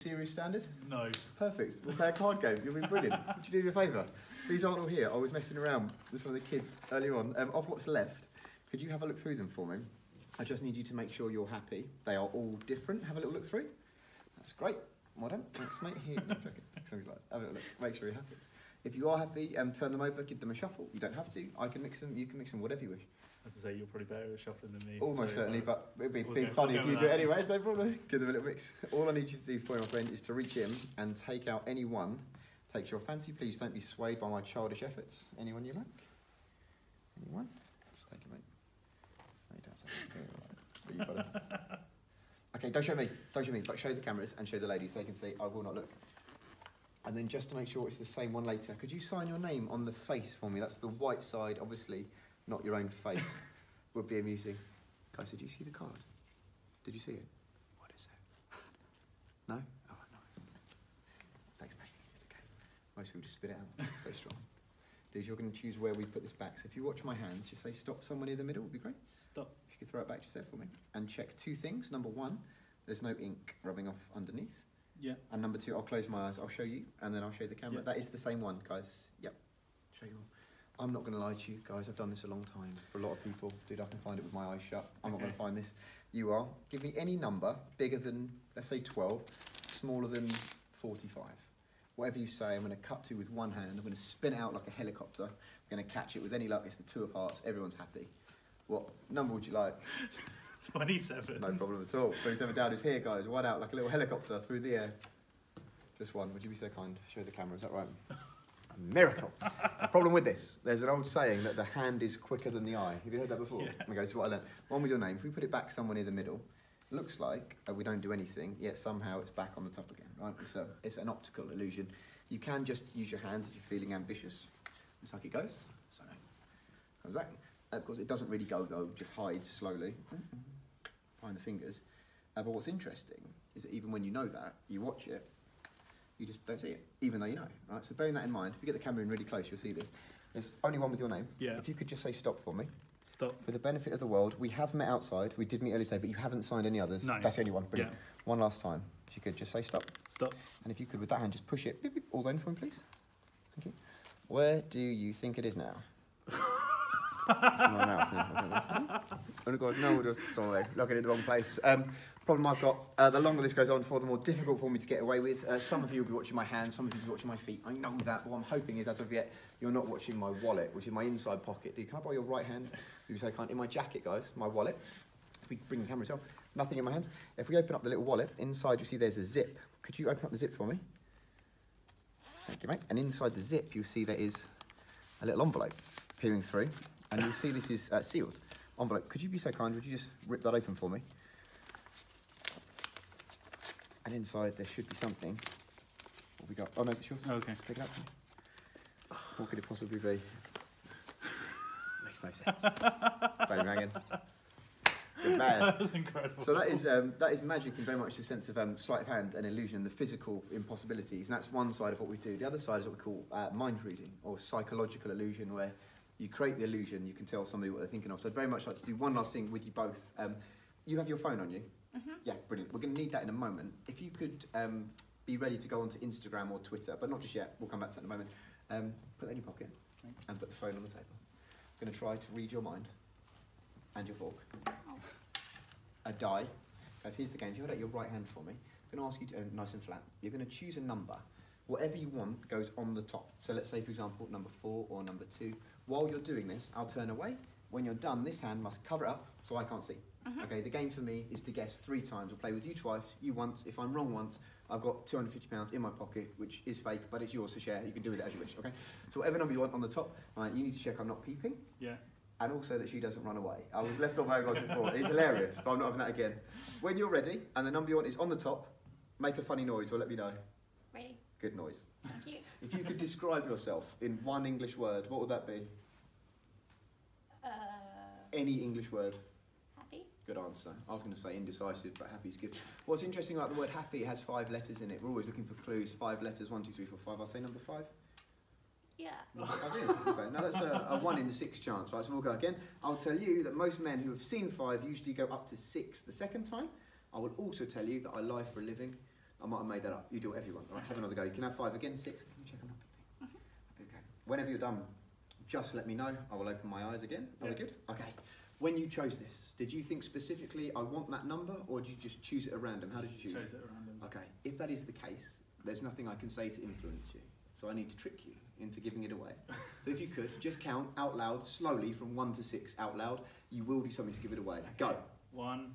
Serious standard? No. Perfect. We'll play a card game. You'll be brilliant. Would you do me a favour? These aren't all here. I was messing around with some of the kids earlier on. Of what's left, could you have a look through them for me? I just need you to make sure you're happy. They are all different. Have a little look through. That's great. Well done. Thanks, mate. Here. No, have a little look. Make sure you're happy. If you are happy, turn them over, give them a shuffle. You don't have to. I can mix them. You can mix them whatever you wish. As I say, you're probably better at shuffling than me. Almost so, certainly, but it'd be we'll funny if you do it that. anyways, no problem. Give them a little mix. All I need you to do for you, my friend, is to reach in and take out any one. Takes your fancy. Please don't be swayed by my childish efforts. Anyone you like? Anyone? Just take it, mate. No, you don't take it. So you've got it. Okay, don't show me. Don't show me. But show the cameras and show the ladies. They can see. I will not look. And then just to make sure it's the same one later, could you sign your name on the face for me? That's the white side, obviously. Not your own face. Would be amusing. Guys, did you see the card? Did you see it? What is it? No? Oh, no. Thanks, mate. It's the game. Most people just spit it out. Stay strong. Dude, you're going to choose where we put this back. So if you watch my hands, just say stop somewhere near the middle would be great. Stop. If you could throw it back just there for me. And check two things. Number one, there's no ink rubbing off underneath. Yeah. And number two, I'll close my eyes. I'll show you, and then I'll show the camera. Yep. That is the same one, guys. Yep. Show you all. I'm not going to lie to you, guys. I've done this a long time. For a lot of people, dude, I can find it with my eyes shut. I'm not going to find this. You are. Give me any number bigger than, let's say 12, smaller than 45. Whatever you say, I'm going to cut to with one hand. I'm going to spin it out like a helicopter. I'm going to catch it with any luck. It's the two of hearts. Everyone's happy. What number would you like? 27. No problem at all. 27 down is here, guys. One out like a little helicopter through the air. Just one. Would you be so kind? Show the camera. Is that right? A miracle. The problem with this, there's an old saying that the hand is quicker than the eye. Have you heard that before? Yeah. Okay, so what I learned. One with your name. If we put it back somewhere near the middle, it looks like we don't do anything, yet somehow it's back on the top again, right? It's an optical illusion. You can just use your hands if you're feeling ambitious. It's like it goes. So, comes back. Of course, it doesn't really go, though. Just hides slowly behind the fingers. But what's interesting is that even when you know that, you watch it, you just don't see it, even though you know, right? So bearing that in mind, if you get the camera in really close, you'll see this. There's only one with your name. Yeah. If you could just say stop for me. Stop. For the benefit of the world, we have met outside. We did meet earlier today, but you haven't signed any others. No. That's the only one. Brilliant. Yeah. One last time. If you could just say stop. Stop. And if you could, with that hand, just push it beep, beep, all the way in for me, please. Thank you. Where do you think it is now? It's in my mouth now. Oh, God, no, we'll just, sorry, looking in the wrong place. Problem I've got, the longer this goes on for, the more difficult for me to get away with. Some of you will be watching my hands, some of you will be watching my feet. I know that, but what I'm hoping is, as of yet, you're not watching my wallet, which is my inside pocket. Can I borrow your right hand? You say, can't. In my jacket, guys, my wallet. If we bring the camera as well, nothing in my hands. If we open up the little wallet, inside you see there's a zip. Could you open up the zip for me? Thank you, mate. And inside the zip, you'll see there is a little envelope peering through. And you'll see this is sealed envelope. Could you be so kind? Would you just rip that open for me? And inside there should be something. What we got? Oh no, it's yours. Oh, okay. Take it out. What could it possibly be? Makes no sense. Don't hang Good man. That was incredible. So that is magic in very much the sense of sleight of hand and illusion, the physical impossibilities, and that's one side of what we do. The other side is what we call mind reading or psychological illusion, where you create the illusion, you can tell somebody what they're thinking of. So I'd very much like to do one last thing with you both. You have your phone on you? Mm-hmm. Yeah, brilliant. We're going to need that in a moment. If you could be ready to go onto Instagram or Twitter, but not just yet, we'll come back to that in a moment. Put that in your pocket. Thanks. And put the phone on the table. I'm going to try to read your mind and your fork. Oh. A die. Guys, here's the game. If you hold out your right hand for me, I'm going to ask you to, nice and flat, you're going to choose a number. Whatever you want goes on the top. So let's say, for example, number 4 or number 2. While you're doing this, I'll turn away. When you're done, this hand must cover it up so I can't see. Okay, the game for me is to guess 3 times. We'll play with you twice, you once. If I'm wrong once, I've got £250 in my pocket, which is fake, but it's yours to share. You can do with it as you wish, okay? So whatever number you want on the top, you need to check I'm not peeping. Yeah. And also that she doesn't run away. I was left on my own before. It's hilarious, but I'm not having that again. When you're ready, and the number you want is on the top, make a funny noise or let me know. Ready. Good noise. Thank you. If you could describe yourself in one English word, what would that be? Any English word. Happy. Good answer. I was going to say indecisive, but happy's good. What's interesting about the word happy, it has 5 letters in it. We're always looking for clues. 5 letters, 1, 2, 3, 4, 5. I'll say number 5. Yeah. I did. Okay. Now that's a 1 in 6 chance, right? So we'll go again. I'll tell you that most men who have seen 5 usually go up to 6 the second time. I will also tell you that I lie for a living. I might have made that up. You do whatever you want. All right, have another go. You can have 5 again, 6. Can you check them up? Okay. Whenever you're done, just let me know. I will open my eyes again. Are we good? Okay. When you chose this, did you think specifically, I want that number, or did you just choose it at random? How did you choose it? Chose it at random. Okay. If that is the case, there's nothing I can say to influence you. So I need to trick you into giving it away. So if you could, just count out loud, slowly, from 1 to 6 out loud. You will do something to give it away. Okay. Go. 1,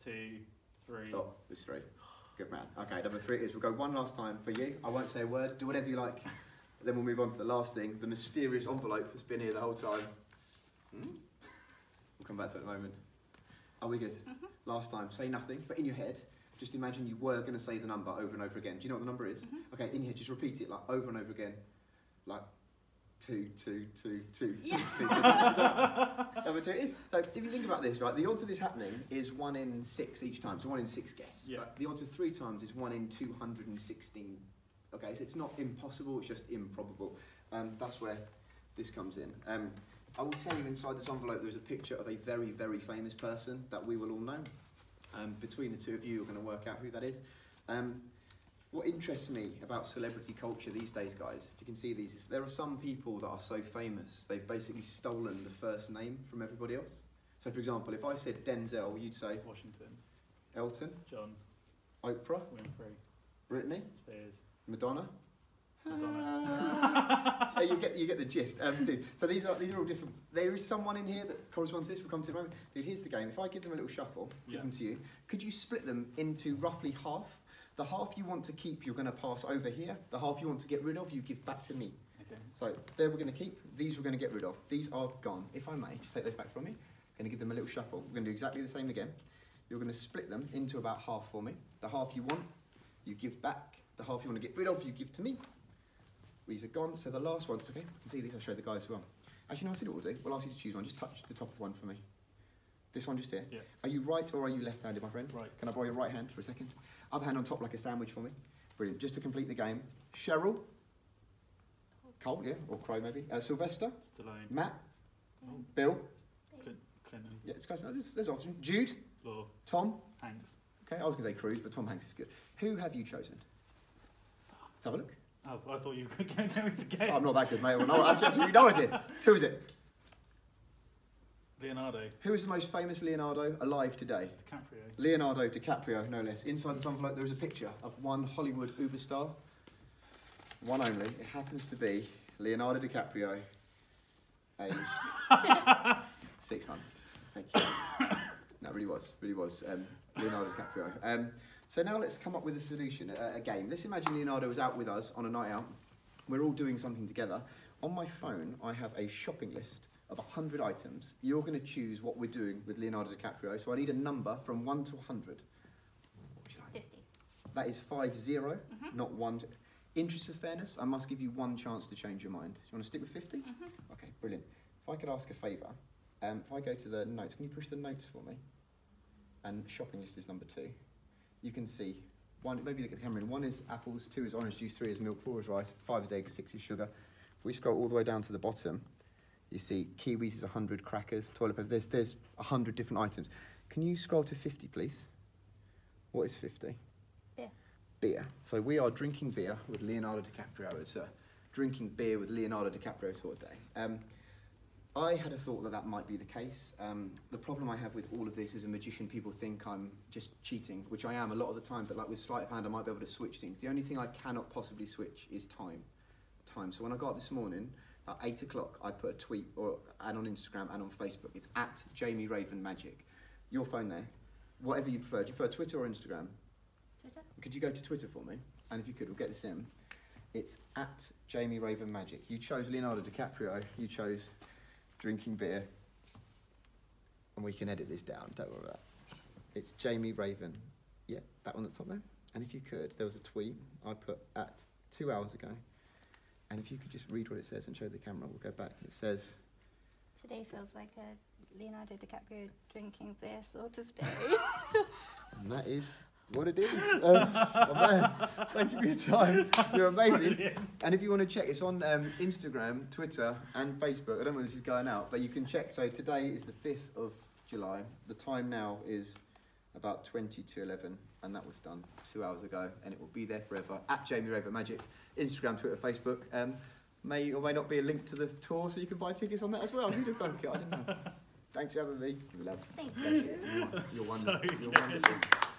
2, 3. Stop. It's 3. Good man. Okay, number 3 is, we'll go one last time for you. I won't say a word. Do whatever you like. Then we'll move on to the last thing. The mysterious envelope has been here the whole time. We'll come back to it in a moment. Are we good? Last time, say nothing, but in your head, just imagine you were going to say the number over and over again. Do you know what the number is? Okay, in your head, just repeat it like over and over again. Like 2, 2, 2, 2, Yeah. 2, 2, 2. Number 2 is. So if you think about this, right, the odds of this happening is 1 in 6 each time, so 1 in 6 guess. Yeah. But the odds of 3 times is 1 in 216. Okay, so it's not impossible, it's just improbable. That's where this comes in. I will tell you, inside this envelope there's a picture of a very, very famous person that we will all know. Between the two of you, you're going to work out who that is. What interests me about celebrity culture these days, guys, if you can see these, is there are some people that are so famous, they've basically stolen the first name from everybody else. So, for example, if I said Denzel, you'd say Washington. Elton, John. Oprah, Winfrey. Brittany, Spears. Madonna. Madonna. You get the gist, dude. So these are all different. There is someone in here that corresponds to this. We'll come to it in a moment. Dude, here's the game. If I give them a little shuffle, give them to you. Could you split them into roughly half? The half you want to keep, you're going to pass over here. The half you want to get rid of, you give back to me. Okay. So there we're going to keep. These we're going to get rid of. These are gone. If I may, just take those back from me. Going to give them a little shuffle. We're going to do exactly the same again. You're going to split them into about half for me. The half you want, you give back. The half you want to get rid of, you give to me. These are gone, so the last ones, okay, you can see these, I'll show the guys as well. Actually, no, I see what we'll do. We'll ask you to choose one. Just touch the top of one for me. This one just here. Yeah. Are you right or are you left-handed, my friend? Right. Can I borrow your right hand for a second? Other hand on top like a sandwich for me. Brilliant. Just to complete the game. Cheryl. Cole, yeah, or Crow maybe. Sylvester. Stallone. Matt. Oh. Bill. Clinton. Yeah, it's close enough. There's option. Jude. Law. Tom. Hanks. Okay, I was going to say Cruz, but Tom Hanks is good. Who have you chosen? Let's have a look. Oh, I thought you were going to guess. Oh, I'm not that good, mate. Well, no, absolutely no idea. Who is it? Leonardo. Who is the most famous Leonardo alive today? DiCaprio. Leonardo DiCaprio, no less. Inside this envelope there is a picture of one Hollywood uber star. One only. It happens to be Leonardo DiCaprio, aged 6 months. Thank you. No, really was. Leonardo DiCaprio. So now let's come up with a solution, a game. Let's imagine Leonardo was out with us on a night out. We're all doing something together. On my phone, I have a shopping list of 100 items. You're going to choose what we're doing with Leonardo DiCaprio. So I need a number from 1 to 100. What would you like? 50. That is 50, not 1. Interest of fairness, I must give you one chance to change your mind. You want to stick with 50? Okay, brilliant. If I could ask a favour, if I go to the notes, can you push the notes for me? And shopping list is number 2. You can see, one, maybe look at the camera in. 1 is apples, 2 is orange juice, 3 is milk, 4 is rice, 5 is eggs, 6 is sugar. If we scroll all the way down to the bottom, you see kiwis is 100, crackers, toilet paper, there's 100 different items. Can you scroll to 50, please? What is 50? Beer. Beer. So we are drinking beer with Leonardo DiCaprio. It's a drinking beer with Leonardo DiCaprio sort of day. I had a thought that might be the case. The problem I have with all of this as a magician, people think I'm just cheating, which I am a lot of the time, but like with sleight of hand, I might be able to switch things. The only thing I cannot possibly switch is time. So when I got up this morning, at 8 o'clock, I put a tweet, and on Instagram and on Facebook. It's at Jamie Raven Magic. Your phone there, whatever you prefer. Do you prefer Twitter or Instagram? Twitter. Could you go to Twitter for me? And if you could, we'll get this in. It's at Jamie Raven Magic. You chose Leonardo DiCaprio. You chose drinking beer. And we can edit this down, don't worry about that. It's Jamie Raven. Yeah, that one at the top there. And if you could, there was a tweet I put at 2 hours ago. And if you could just read what it says and show the camera, we'll go back. It says, Today feels like a Leonardo DiCaprio drinking beer sort of day. and that is what it is. Oh man, thank you for your time. You're amazing. Brilliant. And if you want to check, it's on Instagram, Twitter, and Facebook. I don't know when this is going out, but you can check. So today is the 5th of July. The time now is about 20 to 11, and that was done 2 hours ago, and it will be there forever at Jamie Raver Magic, Instagram, Twitter, Facebook. May or may not be a link to the tour, so you can buy tickets on that as well. Who'd have thunk it? I don't know. Thanks for having me. Love. Thank You're you. wonderful. So You're good. wonderful.